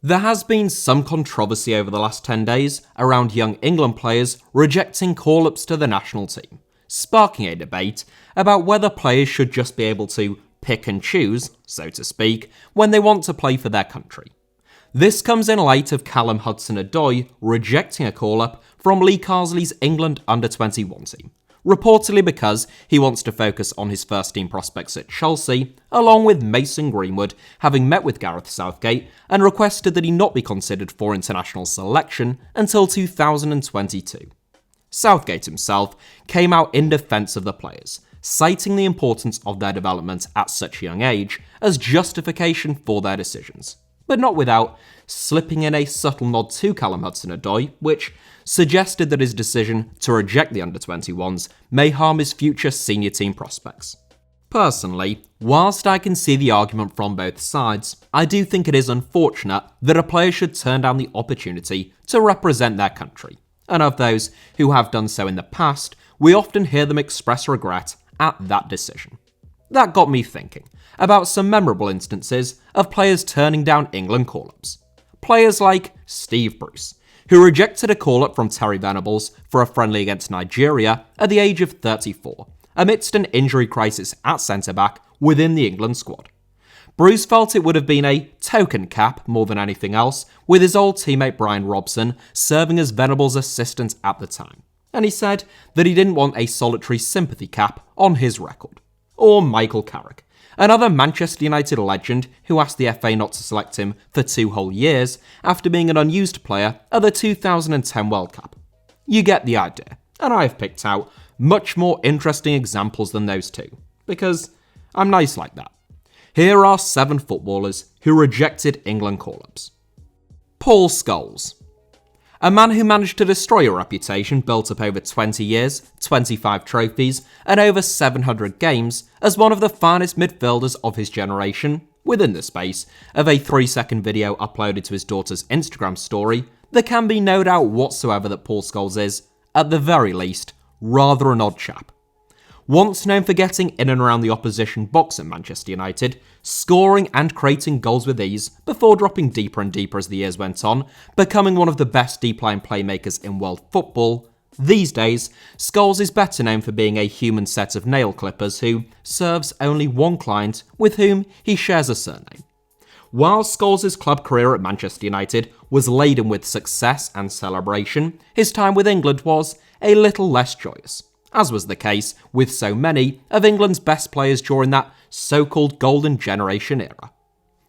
There has been some controversy over the last 10 days around young England players rejecting call-ups to the national team, sparking a debate about whether players should just be able to pick and choose, so to speak, when they want to play for their country. This comes in light of Callum Hudson-Odoi rejecting a call-up from Lee Carsley's England under-21 team, reportedly because he wants to focus on his first-team prospects at Chelsea, along with Mason Greenwood having met with Gareth Southgate and requested that he not be considered for international selection until 2022. Southgate himself came out in defence of the players, citing the importance of their development at such a young age as justification for their decisions, but not without slipping in a subtle nod to Callum Hudson-Odoi, which suggested that his decision to reject the under-21s may harm his future senior team prospects. Personally, whilst I can see the argument from both sides, I do think it is unfortunate that a player should turn down the opportunity to represent their country, and of those who have done so in the past, we often hear them express regret at that decision. That got me thinking about some memorable instances of players turning down England call-ups. Players like Steve Bruce, who rejected a call-up from Terry Venables for a friendly against Nigeria at the age of 34, amidst an injury crisis at centre-back within the England squad. Bruce felt it would have been a token cap more than anything else, with his old teammate Brian Robson serving as Venables' assistant at the time, and he said that he didn't want a solitary sympathy cap on his record. Or Michael Carrick, another Manchester United legend who asked the FA not to select him for 2 whole years after being an unused player at the 2010 World Cup. You get the idea, and I've picked out much more interesting examples than those two, because I'm nice like that. Here are 7 footballers who rejected England call-ups. Paul Scholes, a man who managed to destroy a reputation built up over 20 years, 25 trophies, and over 700 games as one of the finest midfielders of his generation, within the space of a 3-second video uploaded to his daughter's Instagram story. There can be no doubt whatsoever that Paul Scholes is, at the very least, rather an odd chap. Once known for getting in and around the opposition box at Manchester United, scoring and creating goals with ease before dropping deeper and deeper as the years went on, becoming one of the best deep-line playmakers in world football, these days, Scholes is better known for being a human set of nail clippers who serves only one client with whom he shares a surname. While Scholes' club career at Manchester United was laden with success and celebration, his time with England was a little less joyous, as was the case with so many of England's best players during that so-called golden generation era.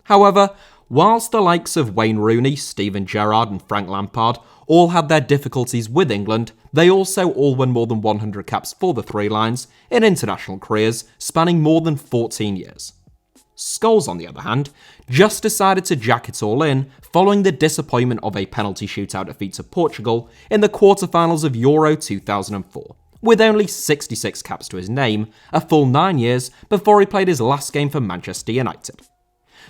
However, whilst the likes of Wayne Rooney, Steven Gerrard and Frank Lampard all had their difficulties with England, they also all won more than 100 caps for the Three Lions in international careers spanning more than 14 years. Scholes, on the other hand, just decided to jack it all in following the disappointment of a penalty shootout defeat to Portugal in the quarter-finals of Euro 2004. With only 66 caps to his name, a full 9 years before he played his last game for Manchester United.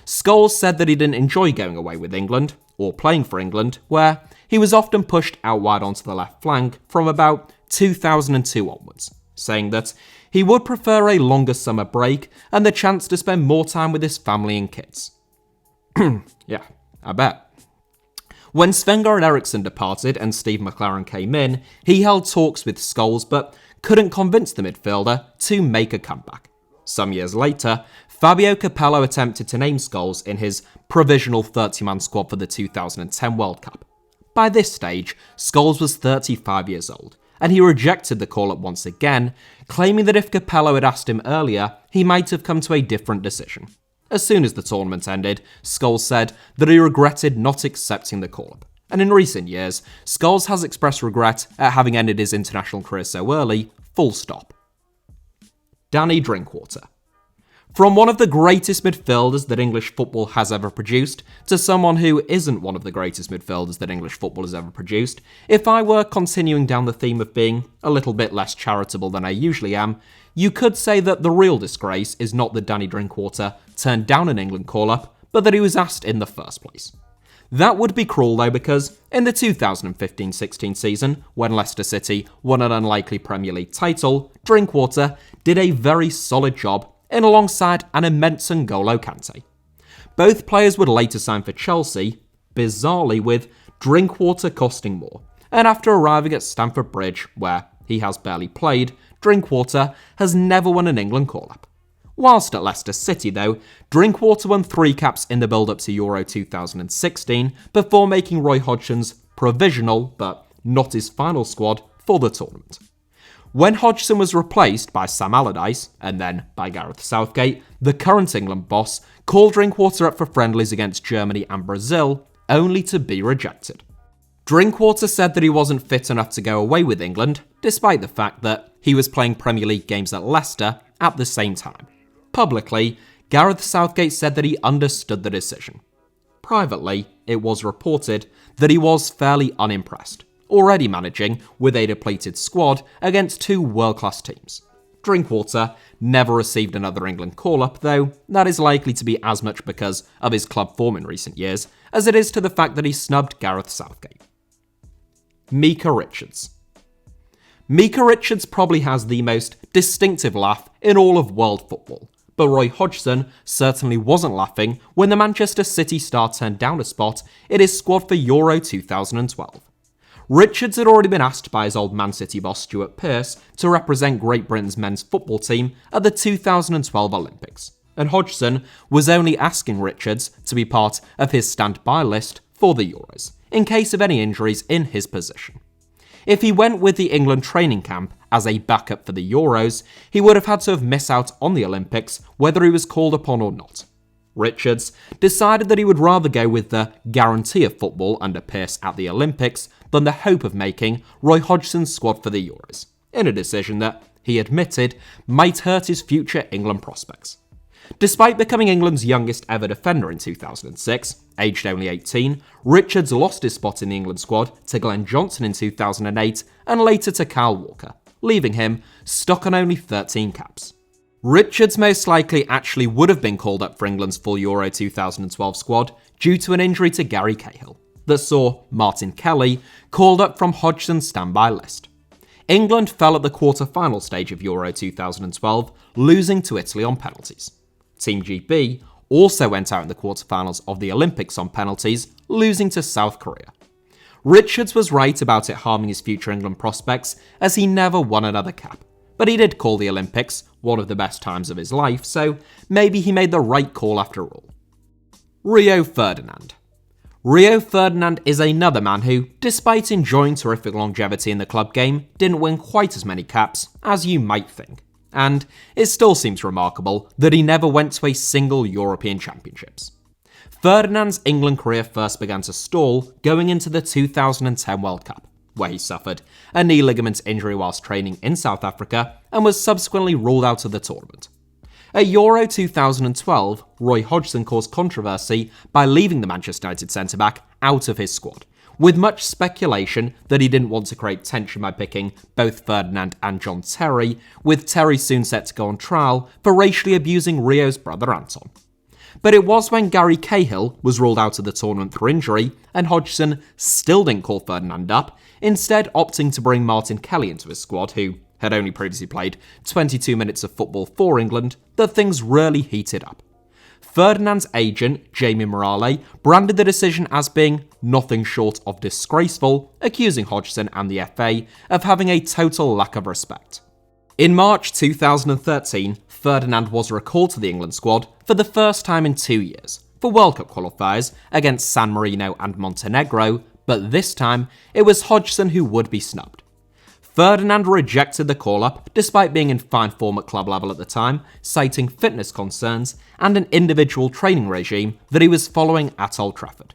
Scholes said that he didn't enjoy going away with England, or playing for England, where he was often pushed out wide onto the left flank from about 2002 onwards, saying that he would prefer a longer summer break and the chance to spend more time with his family and kids. Yeah, I bet. When Sven-Göran Eriksson departed and Steve McLaren came in, he held talks with Scholes but couldn't convince the midfielder to make a comeback. Some years later, Fabio Capello attempted to name Scholes in his provisional 30-man squad for the 2010 World Cup. By this stage, Scholes was 35 years old, and he rejected the call-up once again, claiming that if Capello had asked him earlier, he might have come to a different decision. As soon as the tournament ended, Scholes said that he regretted not accepting the call-up. And in recent years, Scholes has expressed regret at having ended his international career so early, full stop. Danny Drinkwater. From one of the greatest midfielders that English football has ever produced, to someone who isn't one of the greatest midfielders that English football has ever produced, if I were continuing down the theme of being a little bit less charitable than I usually am, you could say that the real disgrace is not that Danny Drinkwater turned down an England call-up, but that he was asked in the first place. That would be cruel though, because in the 2015-16 season, when Leicester City won an unlikely Premier League title, Drinkwater did a very solid job in alongside an immense N'Golo Kante. Both players would later sign for Chelsea, bizarrely with Drinkwater costing more. And after arriving at Stamford Bridge, where he has barely played, Drinkwater has never won an England call-up. Whilst at Leicester City though, Drinkwater won 3 caps in the build-up to Euro 2016 before making Roy Hodgson's provisional, but not his final squad, for the tournament. When Hodgson was replaced by Sam Allardyce, and then by Gareth Southgate, the current England boss called Drinkwater up for friendlies against Germany and Brazil, only to be rejected. Drinkwater said that he wasn't fit enough to go away with England, despite the fact that he was playing Premier League games at Leicester at the same time. Publicly, Gareth Southgate said that he understood the decision. Privately, it was reported that he was fairly unimpressed, already managing with a depleted squad against 2 world-class teams. Drinkwater never received another England call-up, though that is likely to be as much because of his club form in recent years as it is to the fact that he snubbed Gareth Southgate. Micah Richards. Micah Richards probably has the most distinctive laugh in all of world football, but Roy Hodgson certainly wasn't laughing when the Manchester City star turned down a spot in his squad for Euro 2012. Richards had already been asked by his old Man City boss Stuart Pearce to represent Great Britain's men's football team at the 2012 Olympics, and Hodgson was only asking Richards to be part of his standby list for the Euros, in case of any injuries in his position. If he went with the England training camp as a backup for the Euros, he would have had to have missed out on the Olympics whether he was called upon or not. Richards decided that he would rather go with the guarantee of football under Pearce at the Olympics than the hope of making Roy Hodgson's squad for the Euros, in a decision that, he admitted, might hurt his future England prospects. Despite becoming England's youngest ever defender in 2006, aged only 18, Richards lost his spot in the England squad to Glenn Johnson in 2008 and later to Kyle Walker, leaving him stuck on only 13 caps. Richards most likely actually would have been called up for England's full Euro 2012 squad due to an injury to Gary Cahill that saw Martin Kelly called up from Hodgson's standby list. England fell at the quarter-final stage of Euro 2012, losing to Italy on penalties. Team GB also went out in the quarterfinals of the Olympics on penalties, losing to South Korea. Richards was right about it harming his future England prospects, as he never won another cap. But he did call the Olympics one of the best times of his life, so maybe he made the right call after all. Rio Ferdinand. Rio Ferdinand is another man who, despite enjoying terrific longevity in the club game, didn't win quite as many caps as you might think. And it still seems remarkable that he never went to a single European Championships. Ferdinand's England career first began to stall going into the 2010 World Cup, where he suffered a knee ligament injury whilst training in South Africa and was subsequently ruled out of the tournament. At Euro 2012, Roy Hodgson caused controversy by leaving the Manchester United centre-back out of his squad, with much speculation that he didn't want to create tension by picking both Ferdinand and John Terry, with Terry soon set to go on trial for racially abusing Rio's brother Anton. But it was when Gary Cahill was ruled out of the tournament through injury, and Hodgson still didn't call Ferdinand up, instead opting to bring Martin Kelly into his squad, who had only previously played 22 minutes of football for England, that things really heated up. Ferdinand's agent, Jamie Morale, branded the decision as being nothing short of disgraceful, accusing Hodgson and the FA of having a total lack of respect. In March 2013, Ferdinand was recalled to the England squad for the first time in 2 years, for World Cup qualifiers against San Marino and Montenegro, but this time it was Hodgson who would be snubbed. Ferdinand rejected the call-up despite being in fine form at club level at the time, citing fitness concerns and an individual training regime that he was following at Old Trafford.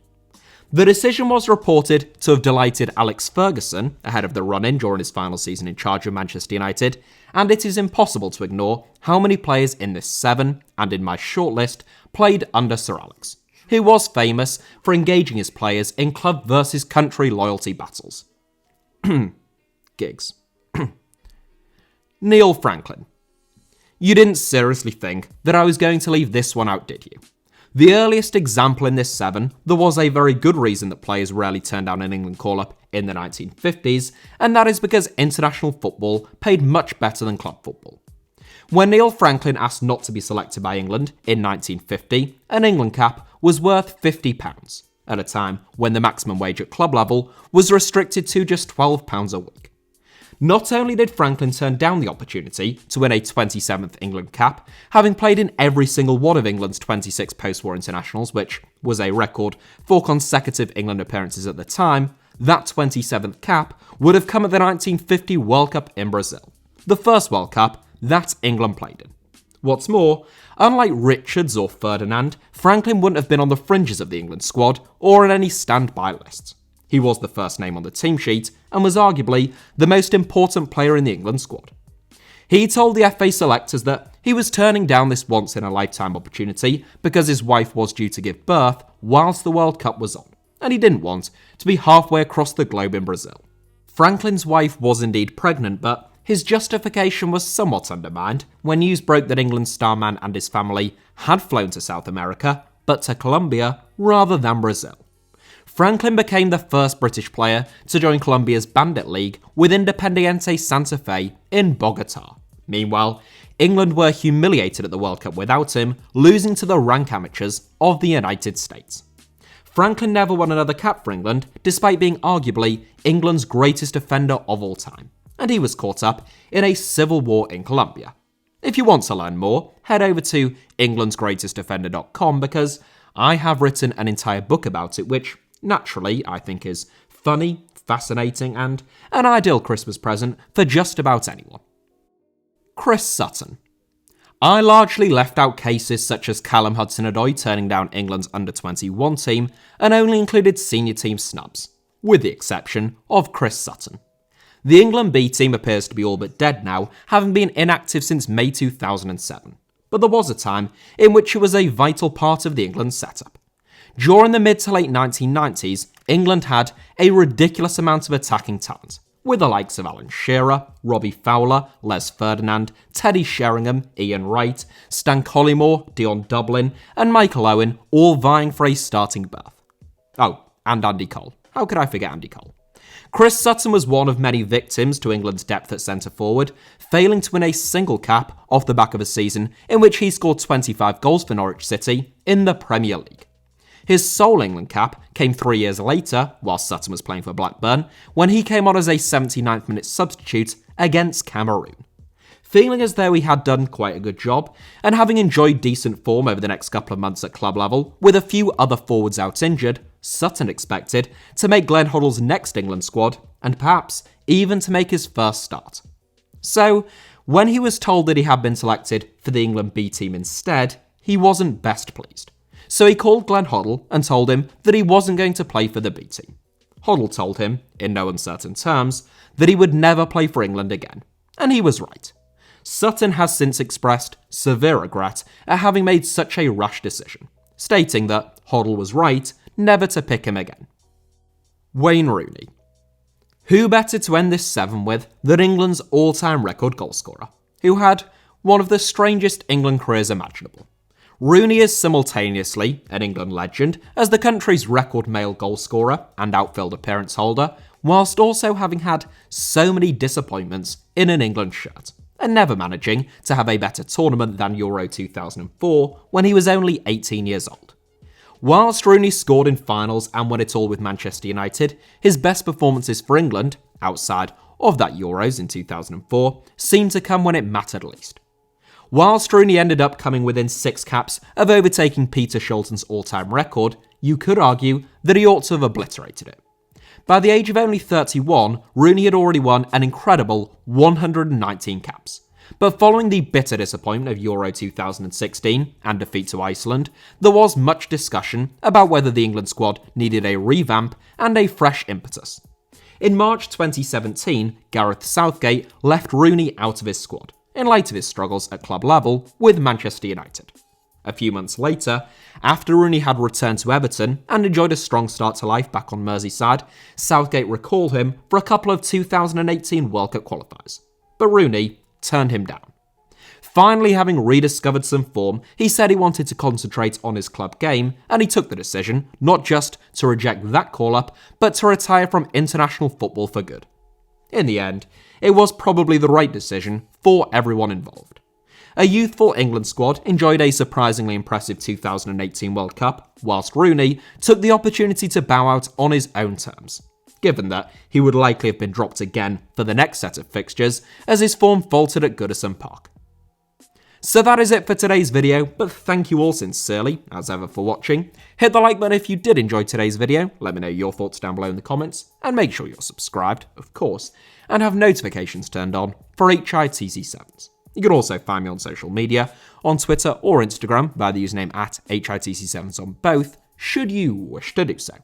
The decision was reported to have delighted Alex Ferguson ahead of the run-in during his final season in charge of Manchester United, and it is impossible to ignore how many players in this 7, and in my shortlist, played under Sir Alex, who was famous for engaging his players in club versus country loyalty battles. Gigs. Neil Franklin. You didn't seriously think that I was going to leave this one out, did you? The earliest example in this 7, there was a very good reason that players rarely turned down an England call-up in the 1950s, and that is because international football paid much better than club football. When Neil Franklin asked not to be selected by England in 1950, an England cap was worth £50, at a time when the maximum wage at club level was restricted to just £12 a week. Not only did Franklin turn down the opportunity to win a 27th England cap, having played in every single one of England's 26 post-war internationals, which was a record for consecutive England appearances at the time, that 27th cap would have come at the 1950 World Cup in Brazil, the first World Cup that England played in. What's more, unlike Richards or Ferdinand, Franklin wouldn't have been on the fringes of the England squad or in any standby lists. He was the first name on the team sheet and was arguably the most important player in the England squad. He told the FA selectors that he was turning down this once-in-a-lifetime opportunity because his wife was due to give birth whilst the World Cup was on, and he didn't want to be halfway across the globe in Brazil. Franklin's wife was indeed pregnant, but his justification was somewhat undermined when news broke that England's starman and his family had flown to South America, but to Colombia rather than Brazil. Franklin became the first British player to join Colombia's Bandit League with Independiente Santa Fe in Bogota. Meanwhile, England were humiliated at the World Cup without him, losing to the rank amateurs of the United States. Franklin never won another cap for England, despite being arguably England's greatest defender of all time, and he was caught up in a civil war in Colombia. If you want to learn more, head over to englandsgreatestdefender.com because I have written an entire book about it, which naturally I think is funny, fascinating, and an ideal Christmas present for just about anyone. Chris Sutton. I largely left out cases such as Callum Hudson-Odoi turning down England's under-21 team and only included senior team snubs, with the exception of Chris Sutton. The England B team appears to be all but dead now, having been inactive since May 2007, but there was a time in which it was a vital part of the England setup. During the mid to late 1990s, England had a ridiculous amount of attacking talent, with the likes of Alan Shearer, Robbie Fowler, Les Ferdinand, Teddy Sheringham, Ian Wright, Stan Collymore, Dion Dublin, and Michael Owen all vying for a starting berth. Oh, and Andy Cole. How could I forget Andy Cole? Chris Sutton was one of many victims to England's depth at centre-forward, failing to win a single cap off the back of a season in which he scored 25 goals for Norwich City in the Premier League. His sole England cap came 3 years later, whilst Sutton was playing for Blackburn, when he came on as a 79th minute substitute against Cameroon. Feeling as though he had done quite a good job, and having enjoyed decent form over the next couple of months at club level, with a few other forwards out injured, Sutton expected to make Glenn Hoddle's next England squad, and perhaps even to make his first start. So, when he was told that he had been selected for the England B team instead, he wasn't best pleased. So he called Glenn Hoddle and told him that he wasn't going to play for the B team. Hoddle told him, in no uncertain terms, that he would never play for England again. And he was right. Sutton has since expressed severe regret at having made such a rash decision, stating that Hoddle was right never to pick him again. Wayne Rooney. Who better to end this seven with than England's all-time record goalscorer, who had one of the strangest England careers imaginable. Rooney is simultaneously an England legend as the country's record male goalscorer and outfield appearance holder, whilst also having had so many disappointments in an England shirt, and never managing to have a better tournament than Euro 2004 when he was only 18 years old. Whilst Rooney scored in finals and won it all with Manchester United, his best performances for England, outside of that Euros in 2004, seemed to come when it mattered least. Whilst Rooney ended up coming within 6 caps of overtaking Peter Shilton's all-time record, you could argue that he ought to have obliterated it. By the age of only 31, Rooney had already won an incredible 119 caps. But following the bitter disappointment of Euro 2016 and defeat to Iceland, there was much discussion about whether the England squad needed a revamp and a fresh impetus. In March 2017, Gareth Southgate left Rooney out of his squad, in light of his struggles at club level with Manchester United. A few months later, after Rooney had returned to Everton and enjoyed a strong start to life back on Merseyside, Southgate recalled him for a couple of 2018 World Cup qualifiers. But Rooney turned him down. Finally, having rediscovered some form, he said he wanted to concentrate on his club game, and he took the decision not just to reject that call-up, but to retire from international football for good. In the end, it was probably the right decision for everyone involved. A youthful England squad enjoyed a surprisingly impressive 2018 World Cup, whilst Rooney took the opportunity to bow out on his own terms, given that he would likely have been dropped again for the next set of fixtures as his form faltered at Goodison Park. So that is it for today's video, but thank you all sincerely, as ever, for watching. Hit the like button if you did enjoy today's video, let me know your thoughts down below in the comments, and make sure you're subscribed, of course, and have notifications turned on for HITC Sevens. You can also find me on social media, on Twitter or Instagram by the username @HITC Sevens on both, should you wish to do so.